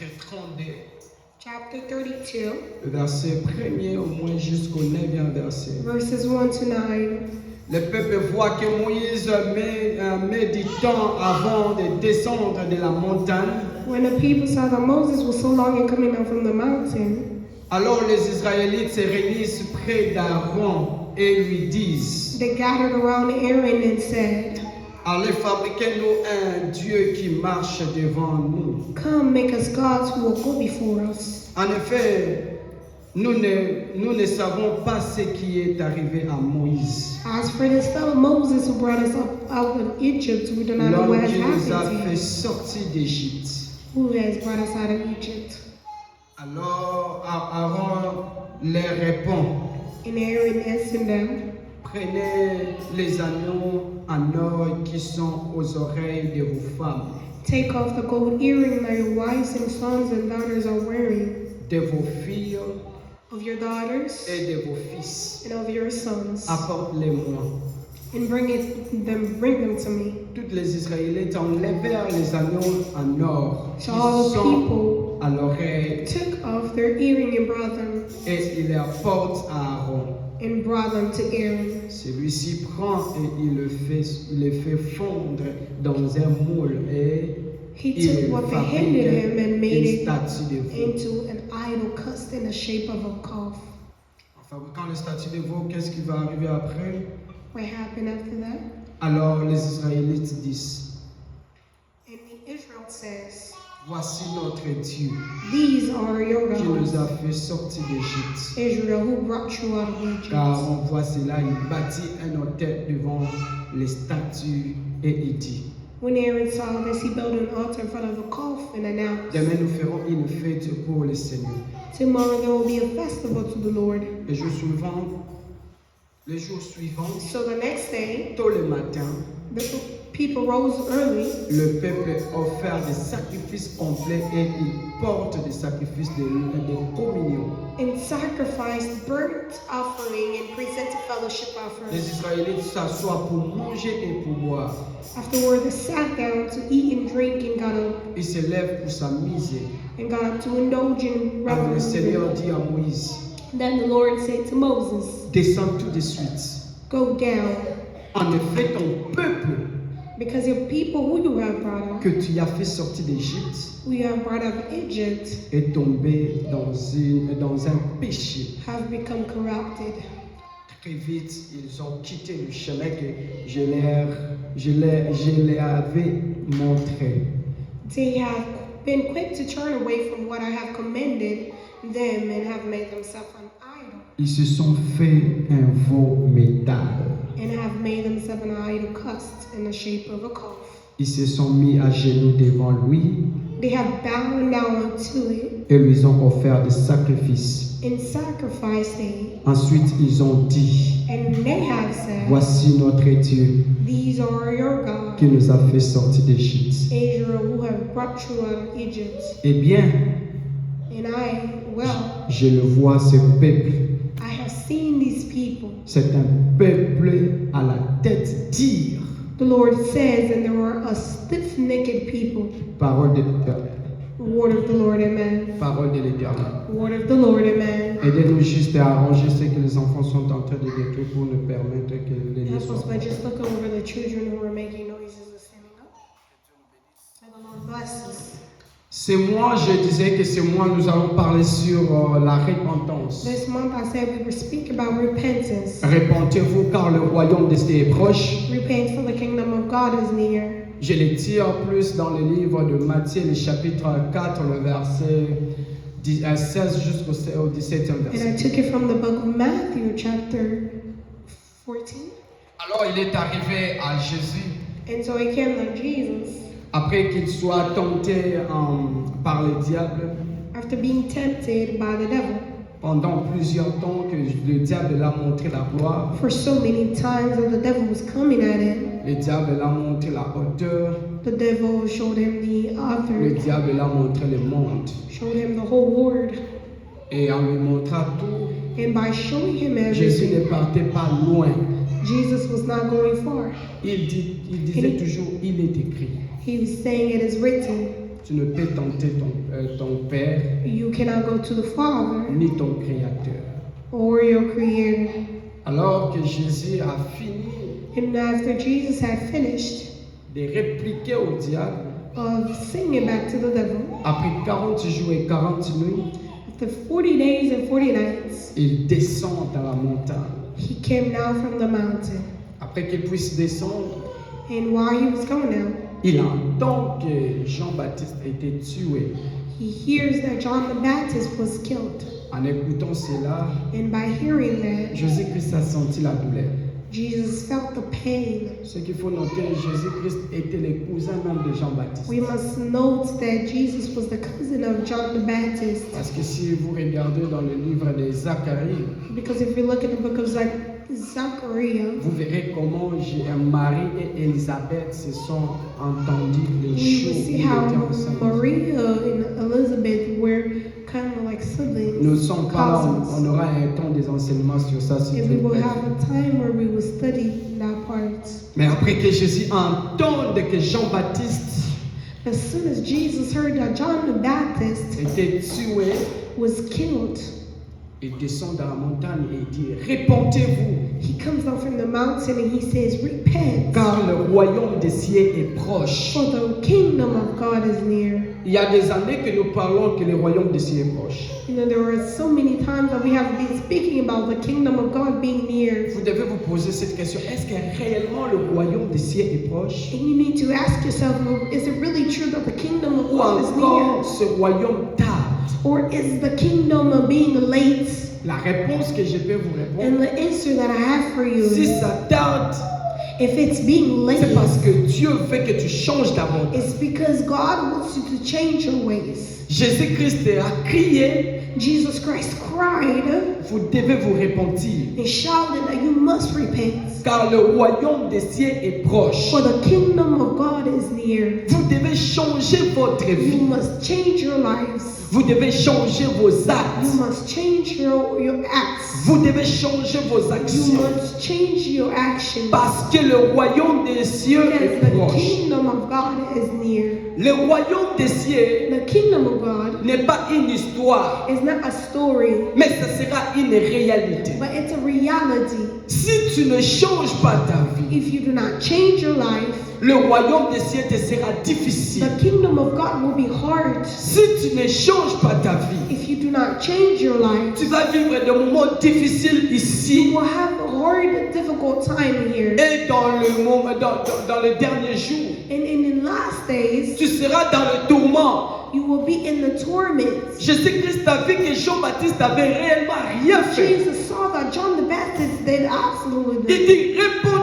chapitre 32. Chapter 32, Verset 1er au moins jusqu'au 9e verset. verses 1 to 9. Le peuple voit que Moïse met du temps avant de descendre de la montagne. When the people saw that Moses was so long in coming down from the mountain, Alors les Israélites se réunissent près d'Aaron et lui disent: they gathered around Aaron and said, allez, fabriquez-nous un Dieu qui marche devant nous. "Come, make us gods who will go before us." En effet, nous ne savons pas ce qui est arrivé à Moïse, As for this fellow Moses who brought us up out of Egypt, we do not know what l'homme has qui nous a happened to fait him. sortir d'Égypte. Who has brought us out of Egypt? Alors Aaron leur répond: And Aaron answered them, prenez les anneaux en or qui sont aux oreilles de vos femmes, "Take off the gold earring that your wives and sons and daughters are wearing, de vos filles of your daughters et de vos fils. and of your sons, Apporte-les-moi. and bring them to me." Toutes les Israélites enlevèrent les anneaux en or qui So all the sont people à l'oreille took off their earring and brought them, et ils les apportent à Aaron. and brought them to Aaron. Celui-ci prend et il le fait fondre dans un moule et He il took what they fabrique handed him and made une it statue de veau. into an idol cast in the shape of a calf. En fabriquant les statues de veau, qu'est-ce qui va arriver après? What happened after that? Alors les Israélites disent: And Israel says, voici notre Dieu "These are your qui nous gods, a fait sortir d'Égypte. Israel, who brought you out of Car Egypt." on voit cela, il bâtit un autel devant les statues et il dit: When Aaron saw this, he built an altar in front of the calf and announced, demain nous ferons une fête pour le Seigneur. "Tomorrow there will be a festival to the Lord." Les jours suivants, So the next day, tôt le matin, the people rose early, le peuple offert des sacrifices complets et il porte des sacrifices de communion. and sacrificed burnt offering and presented fellowship Les offerings. Israélites s'assoient pour manger et pour boire. Afterward, they sat down to eat and drink and got up Ils se lèvent pour s'amuser. to indulge in Alors le Seigneur revelry. dit à Moïse: Then the Lord said to Moses, descends tout de suite. "Go down, En effet, ton peuple because your people who you have brought up, que tu as fait sortir d'Égypte who you have brought out of Egypt, est tombé dans un péché. have become corrupted." Très vite, ils ont quitté le chemin que je leur avais montré. They have been quick to turn away from what I have commended them and have made themselves an idol, Ils se sont fait un veau métal. and have made themselves an idol cast in the shape of a calf. Ils se sont mis à genoux devant lui They have bowed down to it et lui ont offert des sacrifices. and sacrificed it, Ensuite, ils ont dit: and they have said, voici notre Dieu "These are your gods, qui nous a fait sortir d'Égypte. Israel, who have brought you out of Egypt." Eh bien, And je le vois, ce peuple. I have seen these people. C'est un peuple à la tête dure. The Lord says, and there are a stiff-necked people. Parole de l'Éternel. Word of the Lord, amen. Parole de l'Éternel. Word of the Lord, amen. Aidez-nous juste à arranger ce que les enfants sont en train de détruire pour nous permettre que les Help us leçons. by just looking over the children who are making noises and standing up. May the Lord bless us. C'est moi, je disais que c'est moi, nous allons parler sur la repentance. This month I said we were speaking about repentance. Repentez-vous car le royaume de Dieu est proche. Repent for the kingdom of God is near. Je les tire plus dans le livre de Matthieu, le chapitre 4, le verset 16 jusqu'au 17e And I verset. took it from the book of Matthew, chapter 14. Alors il est arrivé à Jésus, And so it came to Jesus, après qu'il soit tenté par le diable, after being tempted by the devil. pendant plusieurs temps que le diable l'a montré la gloire, For so many times that the devil was coming at him, le diable l'a montré la hauteur, the devil showed him the le author, diable l'a montré le monde. showed him the whole world. Et en lui montrant tout, And by showing him Jésus ne everything, partait pas loin. Jesus was not going far. Il disait toujours, il est écrit. He was saying, "It is written." Tu ne peux tenter ton Père You cannot go to the Father ni ton Créateur. or your Creator. Alors que Jésus a fini And after Jesus had finished de répliquer au diable, of singing back to the devil, après 40 jours et 40 nuits, after 40 days and 40 nights, il descend dans la montagne. he came down from the mountain. Après qu'il puisse descendre, And while he was going down, il entend que Jean-Baptiste a été tué. he hears that John the Baptist was killed. En écoutant cela, And by hearing that, Jésus-Christ a senti la douleur. Jesus felt the pain. Ce qu'il faut noter, Jésus-Christ était le cousin même de Jean-Baptiste. We must note that Jesus was the cousin of John the Baptist. Parce que si vous regardez dans le livre de Zacharie, Because if you look at the book of Zechariah, vous verrez comment Marie et Élisabeth se sont entendus les we jours will où see ils how étaient ensemble. Maria and Elizabeth were kind of like siblings, Nous ne sommes pas là, on cousins. aura un temps des enseignements sur ça, s'il And we vous will plaît. have a time where we will study that part. Mais après que Jésus entende que Jean-Baptiste As soon as Jesus heard that John the Baptist était tué, was killed, il descend dans la montagne et il dit, répentez-vous, he comes down from the mountain and he says, repent, car le royaume des cieux est proche. for the kingdom of God is near. Il y a des années que nous parlons que le royaume des cieux est proche. You know, there are so many times that we have been speaking about the kingdom of God being near. Vous devez vous poser cette question, est-ce que réellement le royaume des cieux est proche? And you need to ask yourself, well, is it really true that the kingdom of Ou God is encore near? ce royaume tarde? Or is the kingdom of being late? La réponse que je peux vous répondre, And the answer that I have for you, si ça tarde, if it's being c'est late, parce que Dieu veut que tu changes d'abord. it's because God wants you to change your ways. Jésus-Christ a crié, Jesus Christ cried vous devez vous repentir, and shouted that you must repent, car le royaume des cieux est proche. for the kingdom of God is near. Vous devez changer votre You vie. must change your lives. Vous devez changer vos You actes. must change your acts. Vous devez changer vos You actions. must change your actions. Parce que le royaume des cieux Because est the proche. kingdom of God is near. Le royaume des cieux The kingdom of God n'est pas une histoire, is not a story, mais ce sera une réalité. but it's a reality. Si tu ne changes pas ta vie, If you do not change your life, le royaume des cieux te sera difficile. the kingdom of God will be hard. Si tu ne changes pas ta vie, If you do not change your life, tu vas vivre des moments difficiles you ici will have a hard, difficult time here. et dans le dernier jour. And in the last days, Tu seras dans le tourment. you will be in the torment. Jésus-Christ a vu que Jean-Baptiste avait réellement rien fait. Jesus saw that John the Baptist did absolutely Il nothing. dit,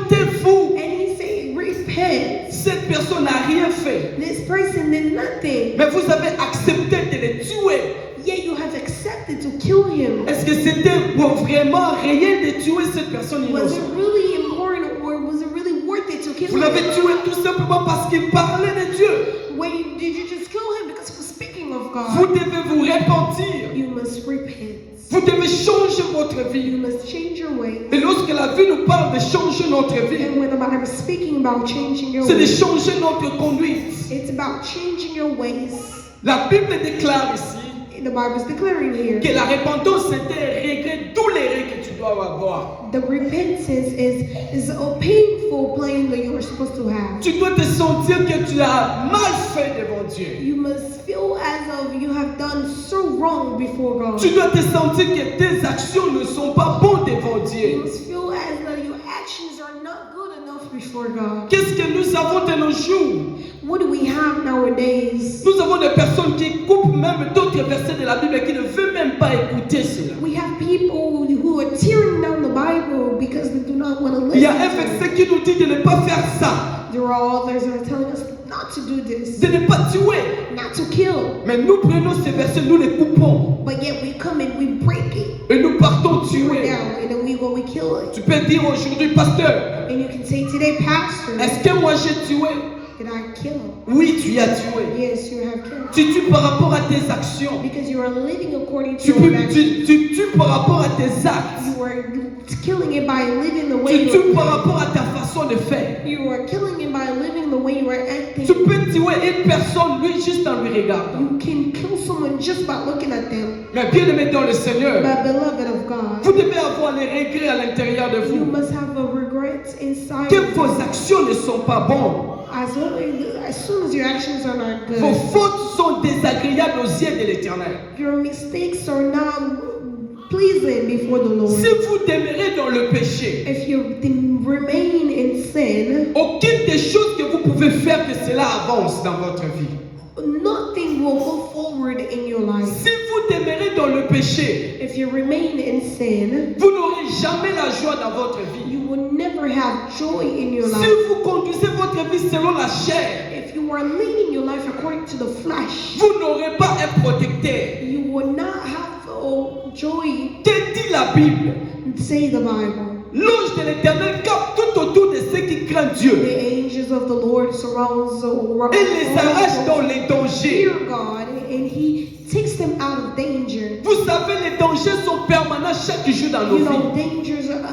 répentez-vous. And he said, repent. Cette personne n'a rien fait. This person did nothing. Mais vous avez accepté de le tuer. Yet you have accepted to kill him. Est-ce que c'était vraiment réel de tuer cette personne Was it innocente? really important or was it really worth it to kill Vous l'avez him? tué tout simplement parce qu'il parlait de Dieu. Did you just kill him because he was speaking of Vous God? devez vous repentir. You must repent. Vous devez changer votre You vie. must change your ways. Et lorsque la vie nous parle de changer notre vie, And when the Bible is speaking about changing your c'est de ways, changer notre conduite. it's about changing your ways. La Bible déclare ici The Bible is declaring here que la repentance c'était régler tous les règles que tu dois avoir. the repentance is a painful plan that you are supposed to have. Tu dois te sentir que tu as mal fait devant Dieu. You must feel as though you have done so wrong before God. Tu dois te sentir que tes actions ne sont pas bonnes devant You Dieu. must feel as though your actions are not good enough before God. Qu'est-ce que nous avons de nos jours? What do we have nowadays? Nous avons des personnes qui coupent même d'autres versets de la Bible et qui ne veulent même pas écouter cela. We have people who are tearing down the Bible because they do not want to Il y a listen un to it. verset qui nous dit de ne pas faire ça, There are others that are telling us not to do this, de ne pas tuer. not to kill. Mais nous prenons ces versets, nous les coupons But yet we come and we break it et nous partons tear it tuer. down, and then we go, we kill it. Tu peux dire aujourd'hui, pasteur, And you can say today, Pastor, est-ce que moi j'ai tué? did not kill. Oui, tu as tué. Yes, you have killed. Tu tues par rapport à tes actions. Because you are living according to Tu your actions. tues par rapport à tes actes. You are killing it by living the way Tu you tues par are. rapport à ta façon de faire. You are killing it by living the way you are acting. Tu peux tuer une personne, lui, juste en lui regardant. You can kill someone just by looking at them. Mais bien aimé dans le Seigneur, But beloved of God, vous devez avoir les regrets à l'intérieur de you vous. must have a regret inside Que of you. vos actions ne sont pas bonnes. As soon as your actions are not Vos good, fautes sont désagréables aux yeux de l'Éternel. your mistakes are not pleasing before the Lord. Si vous demeurez dans le péché, If you remain in sin, aucune des choses que vous pouvez faire que cela avance dans votre vie. nothing will go forward in your life. Si vous demeurez dans le péché, If you remain in sin, vous n'aurez jamais la joie dans votre vie. you will never have joy in your Si life. vous conduisez votre vie selon la chair, If you are leading your life according to the flesh, vous n'aurez pas un protecteur. you will not have joy. Que dit la Bible? Say the Bible. L'ange de l'Éternel campe tout autour de ceux qui craignent The Dieu. angels of the Lord surrounds Il les arrache dans les dangers. fear God, and He takes them out of danger. Vous savez, les dangers sont permanents chaque jour dans nos You know, vies. dangers are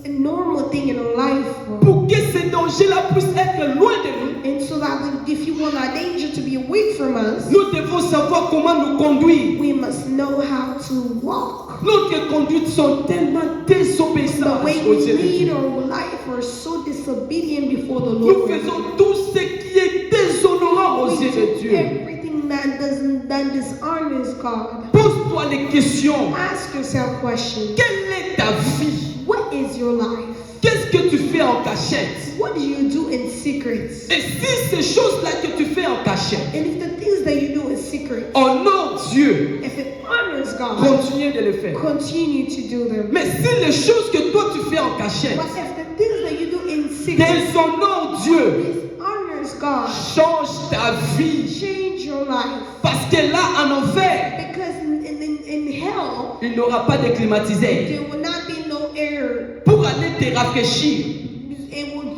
a normal thing in our life. Pour que ces dangers-là puissent être loin de nous, And so that if you want that danger to be away from us, nous devons savoir comment nous conduire. we must know how to walk. Notre conduite sont tellement The désobéissantes way aux we yeux de lead Dieu. our life are so disobedient before the Nous Lord. faisons tout ce qui est déshonorant aux We yeux de do Dieu. everything that dishonors God. Pose-toi les questions. Ask yourself questions. Quelle est ta vie? What is your life? Qu'est-ce que tu fais en cachette? What do you do in secret? Et si ces choses-là que tu fais en cachette And if the things that you do in secret, honorent Dieu, if it honors God, continue de le faire. continue to do them. Mais si les choses que toi tu fais en cachette But if the things that you do in secret déshonorent Dieu, dishonors God, change ta vie. change your life. Parce que là, en enfer, Because in hell, il n'y aura pas de climatiseur. there will not be no air. Pour aller te rafraîchir, It will,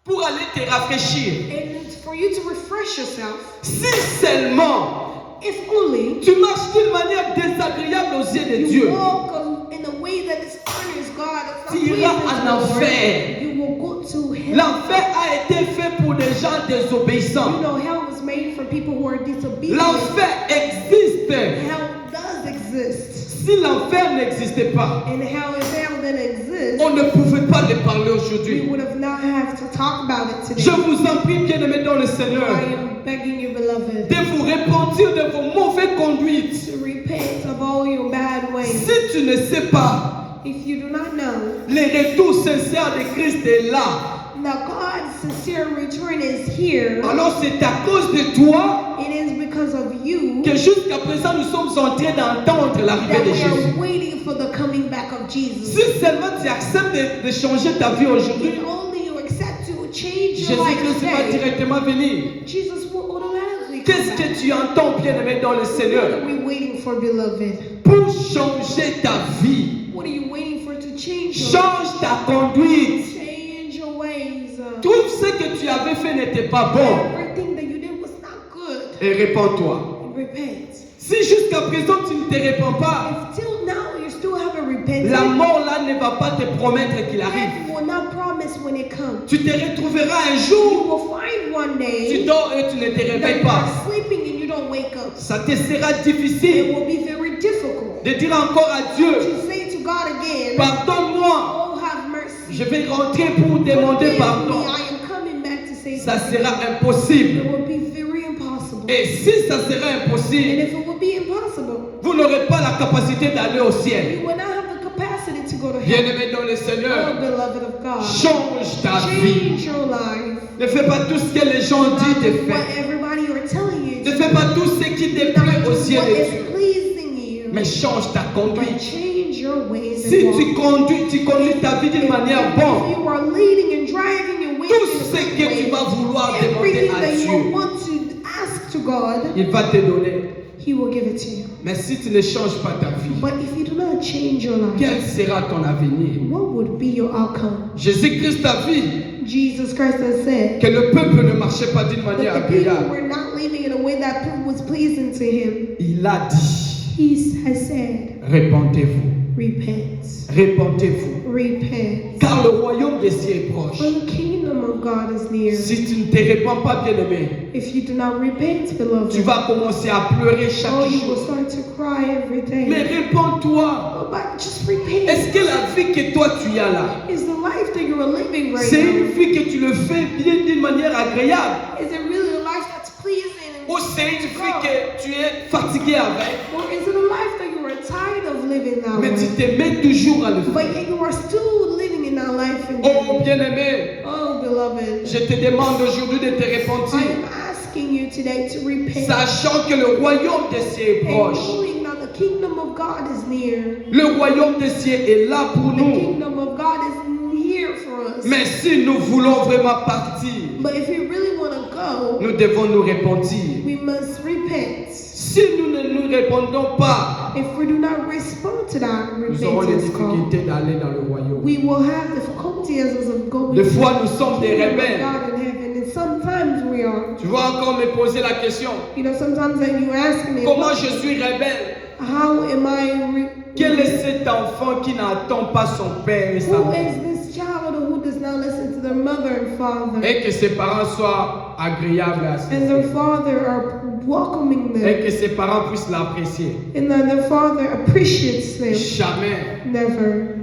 pour aller te rafraîchir, and it's for you to refresh yourself. si seulement If only tu marches d'une manière désagréable aux yeux de you Dieu, walk in a way that honors God, it's not tu iras pleasing en to the Lord, enfer. you will go to hell. L'enfer a été fait pour des gens You désobéissants. know, hell was made for people who are disobedient. L'enfer existe. Hell does exist. Si l'enfer n'existait pas, And hell, if hell didn't exist, on ne pouvait pas le parler we aujourd'hui. would have not have to talk about it today. Je vous en prie, bien-aimés dans le I Seigneur, am begging you, beloved, de vous repentir de vos mauvaises conduites. to repent of all your bad ways. Si tu ne sais pas, If you do not know, le retour sincère de Christ est là. now God's sincere return is here. Alors c'est à cause de toi It is because of you que jusqu'à présent nous sommes en train d'entendre l'arrivée that de we Jésus. are waiting for the coming back of Jesus. Si seulement tu acceptes de changer ta vie aujourd'hui, If only you accept to change your life Jésus-Christ va today, directement venir. Jesus will automatically come Qu'est-ce back. que tu entends, bien-aimé dans le What Seigneur, are we waiting for, beloved? pour changer ta vie? What are you waiting for to change your life? Change ta conduite. Change your ways. Trouve ce que tu avais fait n'était pas bon Everything that you did was not good. et répands-toi. And repent. Si jusqu'à présent tu ne te répands pas, If till now you still haven't la repented, mort là ne va pas te promettre qu'il arrive. death will not promise when it comes. Tu te retrouveras un You jour, will find one tu day dors et tu ne te that réveilles you pas. are sleeping and you don't wake up. Ça te sera It difficile will be very difficult de dire encore à Dieu, to say to God again, pardonne-moi, oh, have mercy. je vais rentrer pour demander Forgive pardon. me, I am coming back to say Ça something. sera impossible. It will be very impossible. Et si ça sera And impossible, if it will be impossible, vous n'aurez pas la capacité d'aller au ciel. you will not have the capacity to go to heaven. Bien-aimé dans le Oh, Seigneur, beloved of God, change ta vie. change your life. Ne fais pas tout ce que les gens Not disent de what faire. everybody are telling you. Ne fais pas tout ce qui te Not plaît aux yeux what de is Dieu. pleasing you. Mais change ta But conduite. change your ways. Si and tu walk. conduis ta vie d'une manière If bonne, you are leading and driving your ways tout in a ce good que tu way, vas vouloir demander everything à that you Dieu, want to ask to God, il va te donner. He will give it to you. Mais si tu ne changes pas ta vie, But if you do not change your life, quel sera ton avenir? what would be your outcome? Jésus-Christ a vu Jesus Christ has said que le peuple ne marchait pas d'une manière that the people agréable. were not living in a way that was pleasing to him. Il a dit, He has said, répentez-vous, repent, répentez-vous, repent. car le royaume des cieux est proche. For the kingdom of God is near. Si tu ne te répands pas, bien-aimé, If you do not repent, beloved, tu vas commencer à pleurer chaque you will jour. start to cry every day. Mais répands-toi. Oh, but just repent. Est-ce que la vie que toi tu as là, Is the life that you are living right c'est une now, vie que tu le fais bien d'une manière agréable, is it really a life that's pleasing? ou c'est une vie que tu es fatigué avec, Or is it a life that you are tired of living that mais tu way? te mets toujours à le faire? But yet you are still living in that life. Oh bien-aimé, Oh, beloved, je te demande aujourd'hui de te I repentir, am asking you today to repent, sachant que le royaume des cieux est and proche. knowing that the kingdom of God is near. Le royaume des cieux est là pour The nous. kingdom of God is here for us. Mais si nous voulons vraiment partir, But if we really want to go, nous devons nous repentir. we must repent. Si nous ne nous répondons pas, If we do not respond to that nous aurons les repentance call, difficultés d'aller dans le royaume. we will have difficulty as of going Des to fois, nous sommes des the kingdom of rebelles. God in heaven. And sometimes we are. Tu vas encore me poser la question, You know, sometimes then you ask me, comment je suis rebelle? how am I? Quel est cet enfant qui n'attend pas son père et sa Who mère? is this child who does not listen to their mother and father, Et que ses parents soient agréables à and their assister. father are welcoming Et them, que ses parents puissent l'apprécier. and that their father appreciates them? Jamais. Never.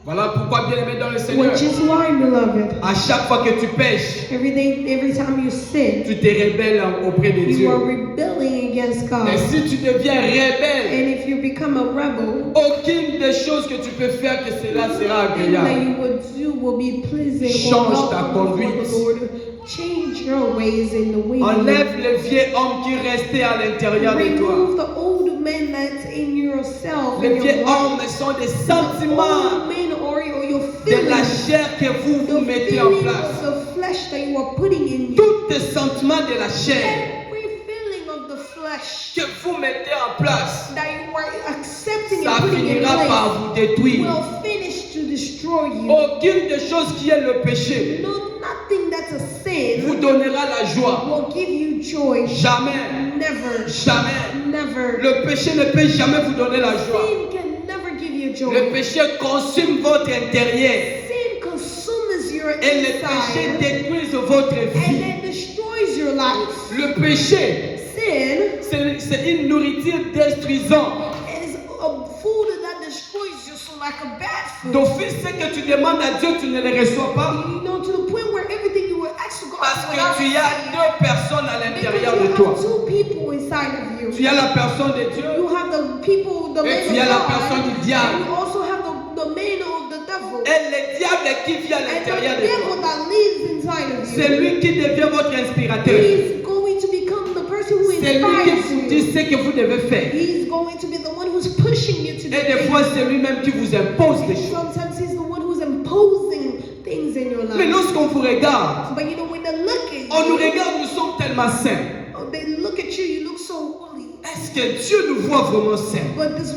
Voilà pourquoi, bien aimé dans le Seigneur, Which is why, beloved, à chaque fois que tu pêches, every time you sin, tu te rebelles auprès de you are Dieu. rebelling against God. Et si tu deviens rebelle, And if you become a rebel, aucune des choses que tu peux faire que cela sera nothing that agréable. you would do will be pleasing Change or ta welcome before conduite. the Lord. Change your ways in the way you Enlève live. le vieux homme qui restait à l'intérieur de toi. Remove the old man that's in yourself. Les in vieux your life. hommes sont des The sentiments old man or your de la feelings. chair que vous The mettez en feeling place. of the flesh that you are putting in you. Tous les sentiments de la chair Every feeling of the flesh que vous mettez en place, that you are accepting ça and putting in finira par place vous détruire. will finish to destroy you. Aucune des choses qui est le péché Nothing that's a vous sin donnera la joie. will give you joy. Jamais, Never. jamais. Never. Le péché ne peut jamais vous donner la joie. Sin can never give you Le joy. péché consume votre intérieur Sin consumes your et le péché inside détruit votre and vie. then destroys your life. Le péché, Sin c'est une nourriture destruisante. is a food that destroys you, so like a bad food. D'office, ce que tu demandes à Dieu, tu ne le reçois pas. You know, to the point where everything you will ask to God Parce you will not que tu as receive. deux personnes à l'intérieur Because de you toi. have two people inside of you. Tu as la personne de Dieu You have the people, the et man tu as of la God, personne du diable. and you also have the man of the devil. Et le diable qui vit à And the l'intérieur de devil toi. that lives inside of you. C'est lui qui devient votre inspirateur. He's going to become the person who C'est lui qui inspires vous dit you. ce que vous devez faire. He's going to be the one who's pushing you to do Et des fois, c'est lui-même qui vous impose des choses. Sometimes he's the one who's imposing things in your Mais life. lorsqu'on vous regarde, But you know, when they look at on nous you, regarde, nous sommes tellement saints. they look at you, you look so holy. Est-ce que Dieu nous voit vraiment saints? But does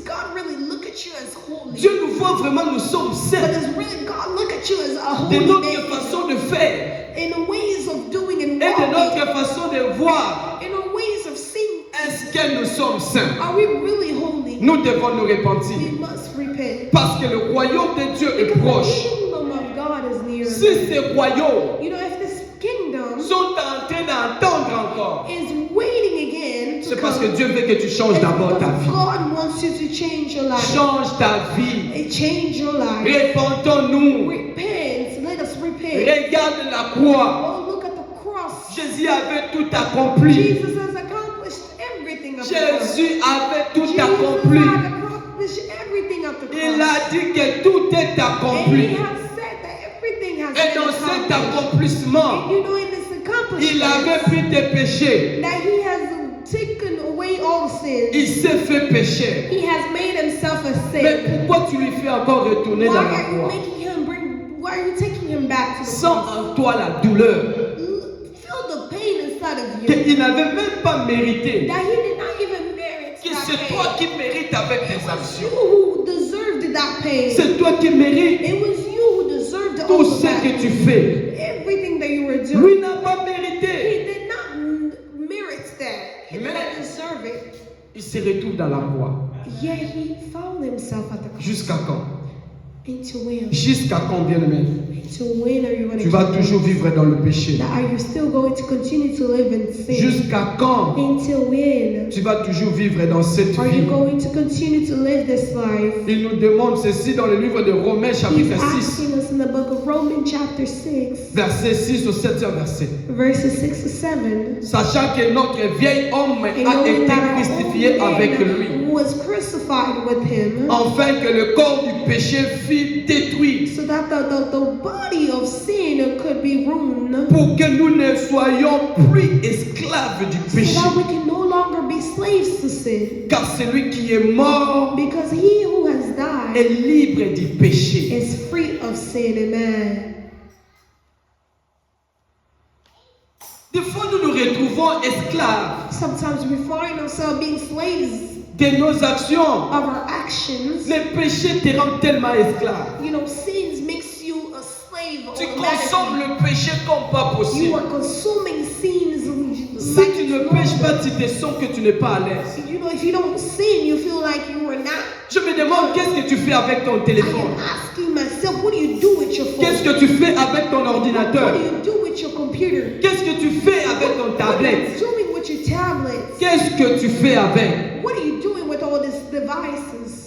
God really look at you as holy? Dieu nous voit vraiment, nous sommes But saints. does really God look at you as a De holy notre man? façon de faire In the ways of doing and et de walking, notre façon de voir, in the ways of seeing, est-ce que nous sommes saints? are we really holy? Nous devons nous repentir. We must repent. Parce que le royaume de Dieu est Because the proche. kingdom of God is near. Si ces royaumes You know, if this kingdom sont en train d'entendre encore, is waiting again to c'est parce que come, Dieu veut que tu changes it's d'abord ta because vie. God wants you to change your life. Change ta vie. Change your life. Répentons-nous. Repent. Let us repent. Regarde la croix. Oh, look at the cross. Jésus avait tout accompli. Jesus has accomplished everything of the cross. Jésus avait tout Jesus accompli. had accomplished everything of the cross. Il a dit que tout est And he accompli. has said that everything has Et been dans cet accomplished. accomplissement, And you know, in this il avait accomplishment, pris tes péchés. that he has taken away all sins. Il s'est fait pécher. He has made himself a Mais sin. pourquoi tu lui fais encore retourner Why dans la are you croix? making him why are you taking him back to the Sans cross? en toi la douleur Feel the pain inside of you. qu'il n'avait même pas mérité. That he did not even merit Que that c'est pain. toi qui mérites avec tes It was actions. you who deserved that pain. C'est toi qui mérites. It was you who deserved do tout ce that. que tu fais. Everything that you were Lui doing, n'a pas he mérité. did not merit that. He did not deserve it. Il se retrouve dans la croix. Yet he found himself at the cross. Jusqu'à quand? Into when? Jusqu'à quand, bien-aimé? Into when are you going Tu to vas toujours vivre dans le péché. Are you still going to continue to live in sin? Jusqu'à quand Until when? tu vas toujours vivre dans cette Are you vie? going to continue to live this life? Il nous demande ceci dans le livre de Romains He's chapitre 6, asking us in the book of Romans chapter 6, verset 6 au 7e verset. verses 6 to 7. Sachant que notre vieil homme And a knowing été that our crucifié old avec man lui, was crucified with him, afin que le corps du péché fût détruit, so that the body of sin could be ruined, pour que nous ne soyons plus esclaves du so péché. that we can no longer be slaves to sin. Car celui qui est mort Because he who has died est libre du péché. is free of sin. Amen. Des fois, nous nous retrouvons esclaves Sometimes we find ourselves being slaves de nos actions. of our actions. Le péché te rend tellement esclave. You know, sins makes you a slave. Tu automatically. consommes le péché comme pas You possible. are consuming sins. Si tu ne pêches pas, tu te sens que tu n'es pas à l'aise. You know, if you don't sin, you feel like you are not. Je me demande qu'est-ce que tu fais avec ton I téléphone? am asking myself, what do you do with your phone? Qu'est-ce que tu fais avec ton What ordinateur? do you do with your computer? Qu'est-ce que tu fais avec ton What are tablette? you doing with your tablets? Qu'est-ce que tu fais avec? What are you doing with all these devices?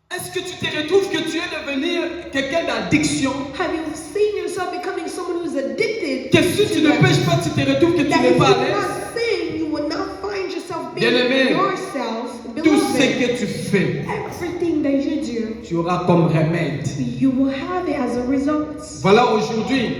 Est-ce que tu te retrouves que tu es devenu quelqu'un d'addiction? Have you seen yourself becoming someone who's addicted? Que si tu ne pêches pas, tu te retrouves que tu That n'es if you pas à will l'aise? not sin, you will not find yourself being Bien-aimé, yourself. Tout ce Beloved, que tu fais, everything that you do, tu auras comme remède. you will have it as a result. Voilà, aujourd'hui,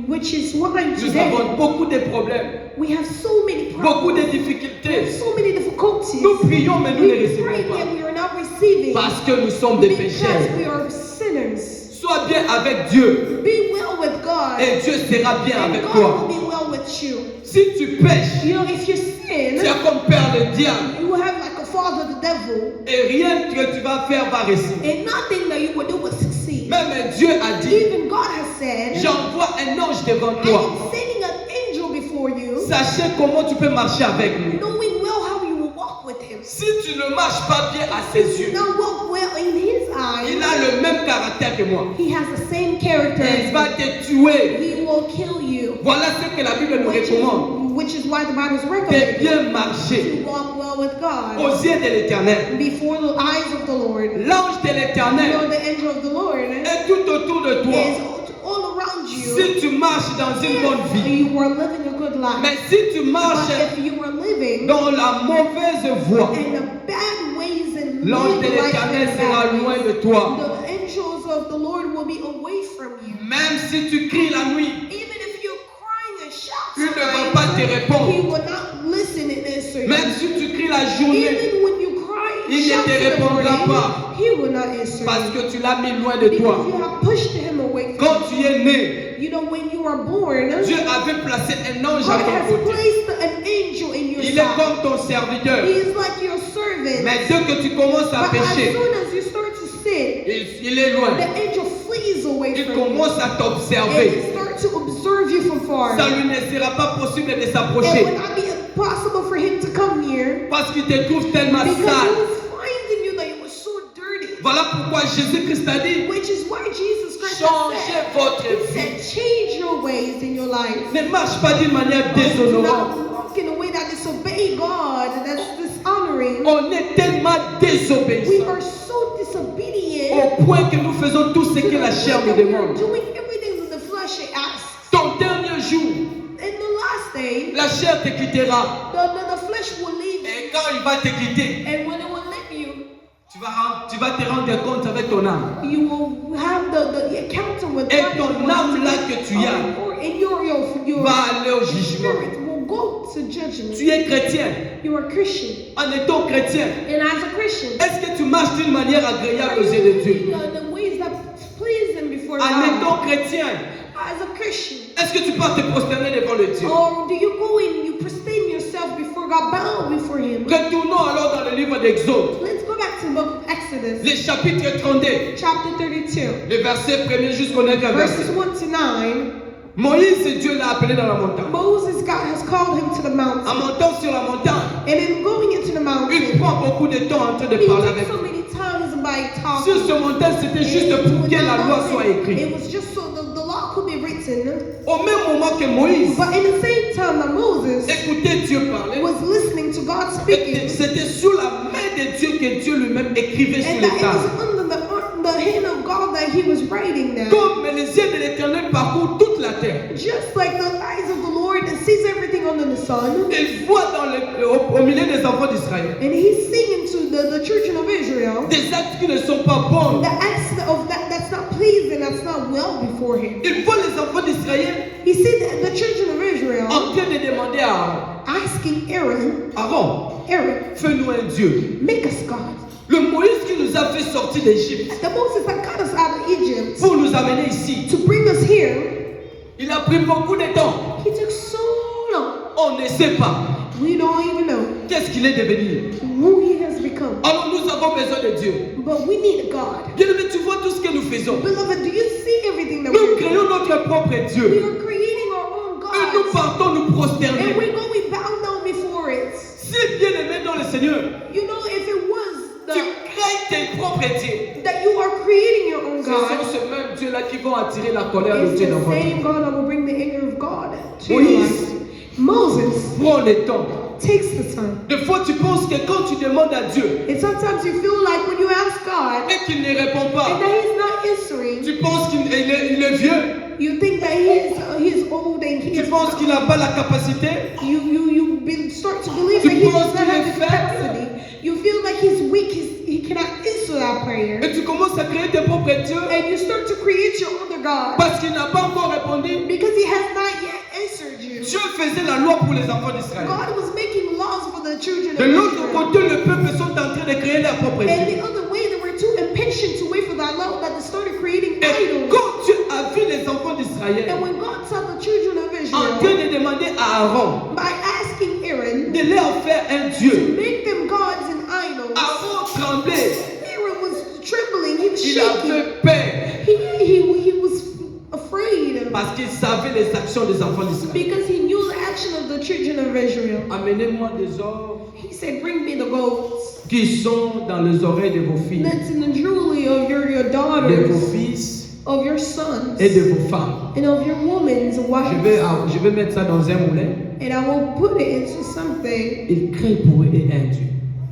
Which is why nous today avons beaucoup de problèmes, we have so many beaucoup problems, de difficultés. so many difficulties. Nous prions, mais nous ne We recevons pray pas. yet we are not receiving Parce que nous sommes des because pécheurs. we are sinners. Sois bien avec Dieu Be well with God, et Dieu sera bien and avec God toi. will be well with you. Si tu pêches, You know, if you tu sin, as comme père le diable you will have like a father, the devil, et rien que tu vas faire va réussir. and nothing that you will do will succeed. Même Dieu a dit, Even God has said, j'envoie un ange devant I toi. am sending an angel before you, Sachez comment tu peux marcher avec lui. knowing well how you will walk with him. Si tu ne marches pas bien à ses You yeux, not walk well in his il eyes. a le même caractère que moi. He has the same character. Il va te tuer. He will kill you. Voilà ce que la Bible nous recommande. Which is why the Bible is De recommending bien marcher to walk well with God aux yeux de l'Éternel. before the eyes of the Lord. L'ange de You know, l'Éternel the angel of the Lord est tout autour de toi. is all around you. Si tu marches dans une bonne vie, You are living a good life. mais si tu marches But if you are living dans la mauvaise voie, in the bad ways and l'ange de living life l'Éternel in sera bad loin ways, de toi. the angels of the Lord will be away from you. Même si tu cries la nuit, Even if you're crying and il ne va shouting, pas te he répondre. will not listen and answer you. Même si tu cries la journée, Even when you cry and il ne shout te in the répondra morning, pas. he will not answer parce you. que tu l'as mis loin de Because toi. you have pushed him away from Quand tu es né, you. You know, when you are born, Dieu avait placé un ange à God ton has côté. placed an angel in your Il est side. comme ton serviteur. He is like your servant. Mais dès que tu commences à But as pécher, soon as you start to sin, il est loin. the angel flees away Il from you. commence à And t'observer. he starts to observe you from far. Ça lui ne sera pas possible de It s'approcher would not be possible for him to come near parce qu'il te trouve tellement because he sale. was finding you that you were so dirty. Voilà pourquoi Jésus-Christ a dit, Which is why Jesus Christ changez said, votre he vie. said, change your ways in your life. Ne marche pas d'une manière Do déshonorante. not walk in a way that disobey God, that's dishonoring. On est tellement We désobéissants are so disobedient au point que nous faisons tout ce to que la the chair point nous that we are demande. doing everything that the flesh asks. Ton dernier jour, In the last day, la chair te quittera. the flesh will leave you. Et quand il va te quitter, And when it will leave you, tu vas te rendre compte avec ton âme. you will have the encounter with Et God. ton âme là que tu as And your va aller au jugement. spirit will go to judgment. Tu es chrétien. You are Christian. En étant chrétien, And as a Christian, est-ce que tu marches d'une manière agréable are aux you yeux de Dieu? living the ways that please Him before En God? étant chrétien, As a Christian, est-ce que tu pars te prosterner devant le Dieu? or do you go in, you prostrate yourself before God, bow before Him? Retournons alors dans le livre d'Exode. Let's go back to the book of Exodus. Les Exodus chapitres 32, chapter 32, les versets 1er jusqu'au 9e verses verset. 1 to 9. Moïse, Dieu l'a appelé dans la montagne. Moses, God has called him to the En mountain. montant sur la montagne, And in going into the il mountain, prend beaucoup de temps en train de he parler took avec so lui. many times by talking. Sur ce montagne, c'était juste pour que la loi soit écrite. It was just so the law could be written. Au même moment que Moïse But in the same time that Moses écoutait Dieu parler, was listening to God speaking, c'était sous la main de Dieu que Dieu lui-même écrivait sur and les that it tables. was under the hand of God that he was writing that. Comme les yeux de l'Éternel parcourent toute la terre. Just like the eyes of the Lord that sees everything under the sun, Il voit au milieu des enfants d'Israël and he's singing to the children of Israel des actes qui ne sont pas bons. the acts of that's not pleasing, that's not well before him. Il voit les enfants d'Israël He see the children of Israel en train de demander à asking Aaron, Aaron, fais-nous un Dieu. make us God. Le Moïse qui nous a fait sortir d'Égypte The Moses that got us out of Egypt pour nous amener ici, to bring us here, il a pris beaucoup de temps. he took so long. On ne sait pas We don't even know qu'est-ce qu'il est devenu. who he has become. Alors nous avons besoin de Dieu. But we need God. Bien-aimé, tu vois tout ce que nous faisons. Beloved, do you see everything that Nous we're doing? créons notre propre We Dieu. are creating our own Et nous gods. partons nous And prosterner. we're going bow down before it. Si bien-aimé dans le Seigneur, You know, if it was tu crées tes propres dieux. that you are creating your own Ce sont God, ces mêmes dieux-là qui vont attirer la colère de it's Dieu dans the votre vie. same God that will bring the anger of God to your Moïse life. Moses prend le temps. takes the time. Des fois, tu penses que quand tu demandes à Dieu And sometimes you feel like when you ask God et qu'il ne répond and pas, that He's not answering, tu penses il est vieux, you think that he's old and tu penses qu'il n'a pas la capacité, start to believe Tu that he does penses not qu'il have est the faible. capacity. You feel like he's weak, he cannot answer that prayer. et tu commences à créer tes propres dieux And you start to create your other God parce qu'il n'a pas encore répondu. because he has not yet answered you. Dieu faisait la loi pour les enfants d'Israël. God was making laws for the children De of l'autre Israel. côté, le peuple sont en train de créer leur propre And dieu. the other way, they were too impatient to wait for that law that they started creating Et idols. quand Dieu a vu les enfants And d'Israël when God saw the children of en train Israel, de demander à Aaron by asking Aaron de leur faire un to dieu, make them gods and idols, Aaron tremblait. Aaron was trembling, he was Il shaking. avait peur He was afraid parce qu'il savait les actions des enfants d'Israël. because he knew the action of the children of Israel. Amenez-moi des or He said, bring me the goats qui sont dans les oreilles de vos filles, that's in the jewelry of your de vos daughters, fils of your sons, et de vos femmes. and of your women's wives. Je vais mettre ça dans un moulin. And I will put it into something, Il crée pour eux un Dieu.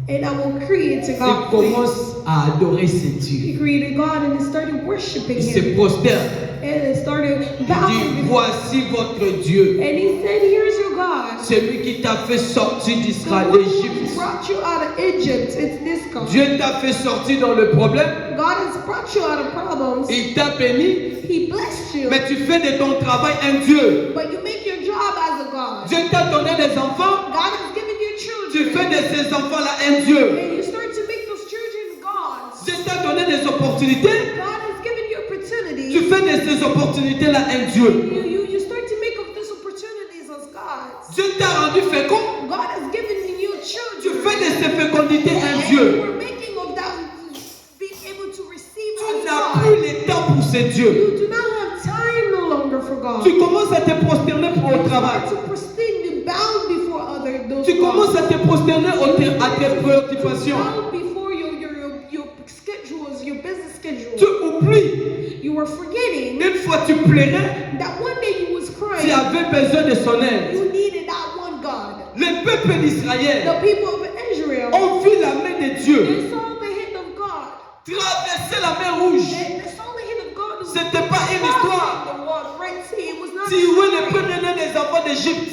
and I will create to Il God. commence à adorer ces He dieux. created God and he started worshiping Il se him. prosterne. And he started Il dit, bowing. voici votre Dieu. And he said, here's your God. Celui qui t'a fait sortir The d'Israël, one who d'Égypte. brought you out of Egypt. It's this God. Dieu t'a fait sortir dans le problème. God has brought you out of problems. Il t'a béni. He blessed you. Mais tu fais de ton travail un Dieu. But you make your job as a God. Dieu t'a donné des enfants. God has given you Tu children. fais de ces enfants-là un Dieu. And you start to make those children gods. Dieu t'a donné des opportunités. God has given you Tu opportunities. fais de ces opportunités-là un Dieu. You start to make of these opportunities as gods. Dieu t'a rendu fécond. God has given you Tu children. fais de ces fécondités un And Dieu. you are making of that being able to receive Tu as n'as God. plus le temps pour ces dieux. You do not have time no longer for God. Tu commences à te prosterner pour au travail. To pristine, you bow before those Tu commences à te prosterner à tes You préoccupations. bow before your schedules, your business schedule. Tu oublies. You were forgetting Une fois tu plairais, that one day you was tu crying. avais besoin de son aide. You needed that one God. Le peuple d'Israël The people of Israel, ont vu la main de Dieu they saw the hand of God. traverser la mer rouge. They saw the hand of God. C'était pas une histoire. The water, Red Sea. It was not Tuer le a story. premier-né des enfants d'Égypte.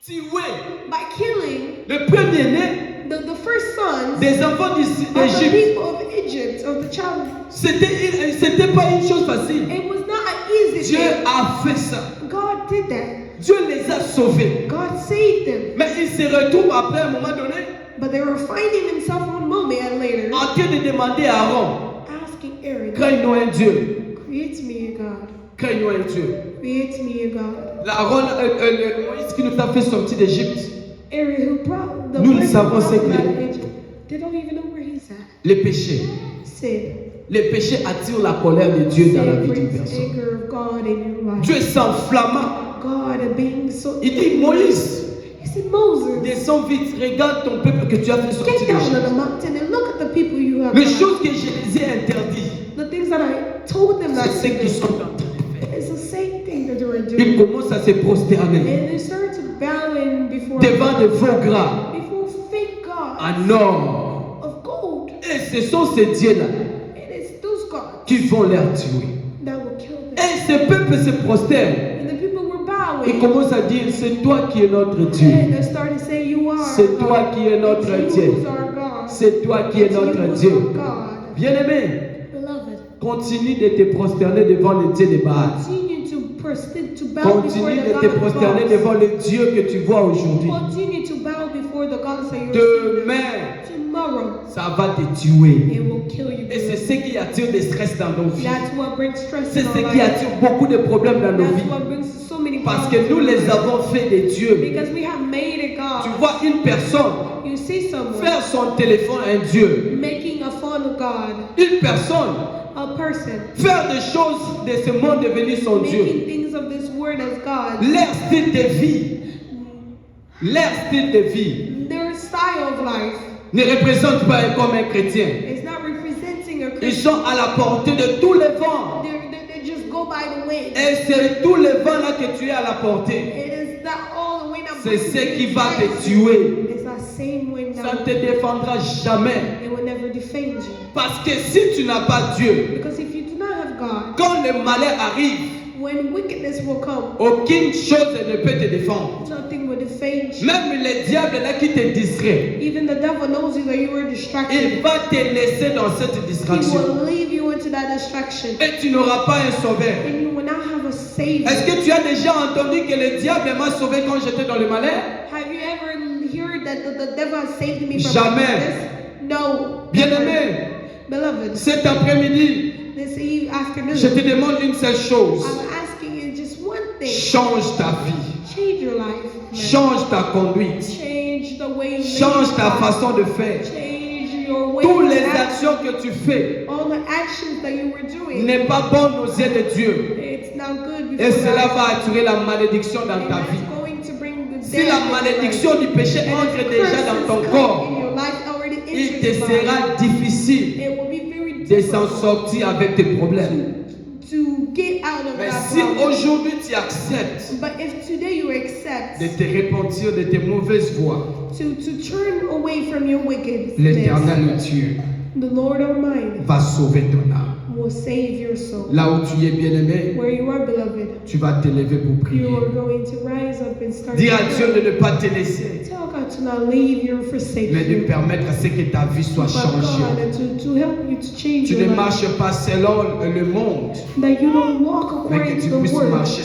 Tuer By killing le premier-né the first sons des enfants of the d'Égypte. people of Egypt, of the child. C'était pas une chose facile. It was not an easy Dieu thing. a fait ça. God did that. Dieu les a sauvés. God saved them. Mais ils se retrouvent après un moment donné But they were finding themselves one moment later en train de demander à Aaron, asking Aaron, crée-nous un Dieu. create me a God. Crée-nous un Dieu. Create me a God. Aaron, le Moïse qui nous a fait sortir d'Égypte. Aaron who brought the Nous ne person savons out ce qu'il of est. Egypt. They don't even know where he's Les péchés. Sin. Les péchés attirent la colère de Dieu dans la Sin vie d'une brings personne. anger of God in your life. Dieu s'enflamma. God being so. Il dit, Moïse, He said, Moses, descends vite, regarde ton peuple que tu as fait sortir get down on d'Égypte. the mountain and look at the people you have. Les brought. choses que je les ai interdites, The things that I told them not c'est ce to qu'ils do. sont en train de faire. It's the same thing that they were Ils doing. commencent à se prosterner And they started to bow in before devant de faux gras before fake gods en or. of gold. Et ce sont ces dieux-là And it's those gods qui vont les tuer. that will kill them. Et ce peuple se prosterne. And the people were Ils bowing. commencent à dire, c'est toi qui es notre Dieu. And they started saying, you are C'est our toi God. qui es notre It's Dieu. you who's our God. C'est toi qui es It's you notre who's Dieu. our God. Bien-aimé, Beloved, continue de te prosterner devant le Dieu de Baal. continue to bow before Continue the de God te of prosterner gods. devant le Dieu que tu vois aujourd'hui. Continue to bow before the gods that you're seeing. Demain, Tomorrow, ça va te tuer. it will kill you. Et c'est ce qui attire des stress dans nos vies. That's what brings stress C'est in ce our qui life. attire beaucoup de problèmes dans nos That's vies. what brings so many Parce que problems nous in our les life. avons fait des dieux. Because we have made a Tu God. vois une personne You see someone faire son téléphone un dieu. making a phone of God, Une personne a person faire des choses de ce monde devenir son Dieu. making things of this world as God. Leur style de vie, leur style de vie Their style of life ne représente pas comme un chrétien. is not representing a Ils Christian. sont à la portée de tous les vents. They just go by the wind. Et c'est tous les vents là que tu es à la portée. It is that all the wind that C'est brings ce you qui va life. te tuer. It's that same wind Ça that ne te défendra jamais. it will never defend you. Parce que si tu n'as pas Dieu, Because if you do not have God, quand le malheur arrive, when wickedness will come, aucune chose ne peut te défendre. nothing will defend you. Même le diable là qui te distrait, Even the devil knows you that you were distracted. il va te laisser dans cette He distraction. will leave you into that distraction. Et tu n'auras pas un sauveur. And you will not have a savior. Est-ce que tu as déjà entendu que le diable m'a sauvé quand j'étais dans le malheur? Have you ever heard that the devil has saved me from Jamais. this? No. Bien-aimé, Beloved, cet après-midi, this afternoon, je te demande une seule chose. I'm asking you just one thing. Change ta vie. Change your life. man. Change ta conduite. Change the way you Change live ta your life. façon de faire. Change your way Toutes of les act. actions que tu fais All the actions that you were doing, n'est pas bon aux yeux de Dieu. it's not good Et before cela God. va attirer la malédiction dans And ta that's vie. going to bring the Si death la in your life. malédiction du péché And entre if déjà curses dans ton come corps, in your life, already il enters te your body, sera difficile it will be very de s'en difficult sortir avec tes problèmes. to get out of Mais that si problem. aujourd'hui tu acceptes But if today you accept de te repentir de tes mauvaises voies, to turn away from your wickedness, l'Éternel Dieu the Lord Almighty va sauver ton âme. will save your soul. Là où tu es bien-aimé, Where you are, beloved, tu vas te lever pour prier. you are going to rise up and start Dis à to Dieu pray. de ne pas te laisser, Tell God to not leave you or forsake mais de you. permettre à ce que ta vie soit But changée. God, to help you to change Tu your ne life. marches pas selon le monde, That you don't walk mais according que to tu the puisses word. marcher